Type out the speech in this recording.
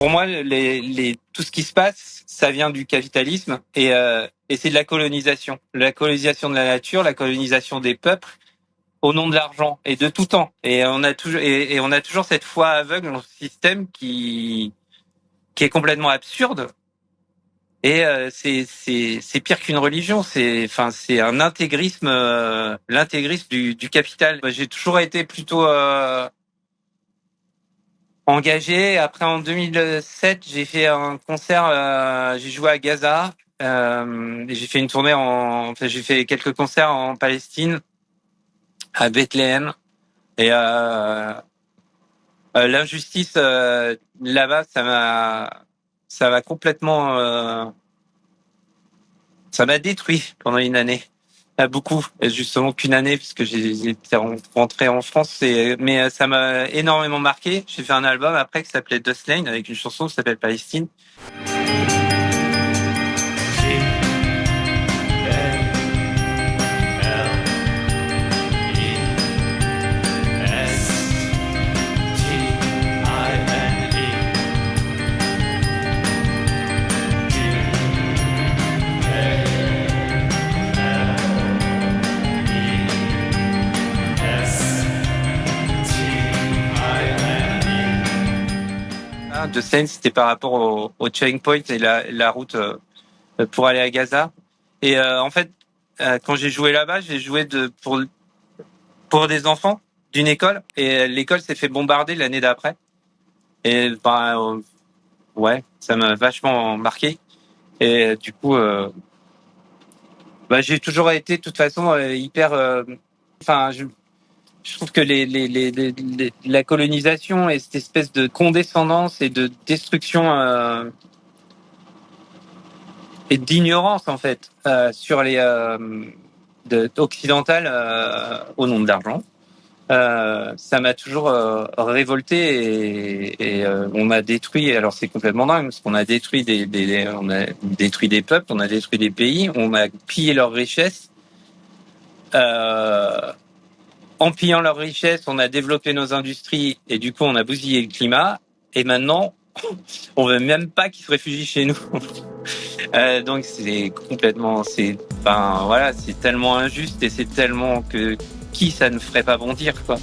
Pour moi, tout ce qui se passe, ça vient du capitalisme et c'est de la colonisation de la nature, la colonisation des peuples au nom de l'argent et de tout temps. Et on a toujours cette foi aveugle dans ce système qui est complètement absurde. Et c'est pire qu'une religion. C'est un intégrisme, l'intégrisme du capital. J'ai toujours été plutôt engagé. Après, en 2007, j'ai fait un concert. J'ai joué à Gaza. Et j'ai fait une tournée j'ai fait quelques concerts en Palestine, à Bethléem. Et l'injustice là-bas, ça m'a complètement, ça m'a détruit pendant une année. Beaucoup, justement qu'une année, puisque j'étais rentré en France. Mais ça m'a énormément marqué. J'ai fait un album après qui s'appelait Dust Lane avec une chanson qui s'appelle Palestine. Dust Lane, c'était par rapport au checkpoint et la route pour aller à Gaza. Et en fait, quand j'ai joué là-bas, j'ai joué pour des enfants d'une école, et l'école s'est fait bombarder l'année d'après. Et ouais, ça m'a vachement marqué. Et du coup, j'ai toujours été de toute façon hyper. Je trouve que la colonisation et cette espèce de condescendance et de destruction et d'ignorance en fait sur les occidentales au nom de l'argent. Ça m'a toujours révolté et on m'a détruit. Alors c'est complètement dingue parce qu'on a détruit on a détruit des peuples, on a détruit des pays, on a pillé leurs richesses. En pillant leurs richesses, on a développé nos industries et du coup on a bousillé le climat. Et maintenant, on veut même pas qu'ils se réfugient chez nous. Donc c'est complètement, c'est tellement injuste et c'est tellement que qui ça ne ferait pas bondir quoi.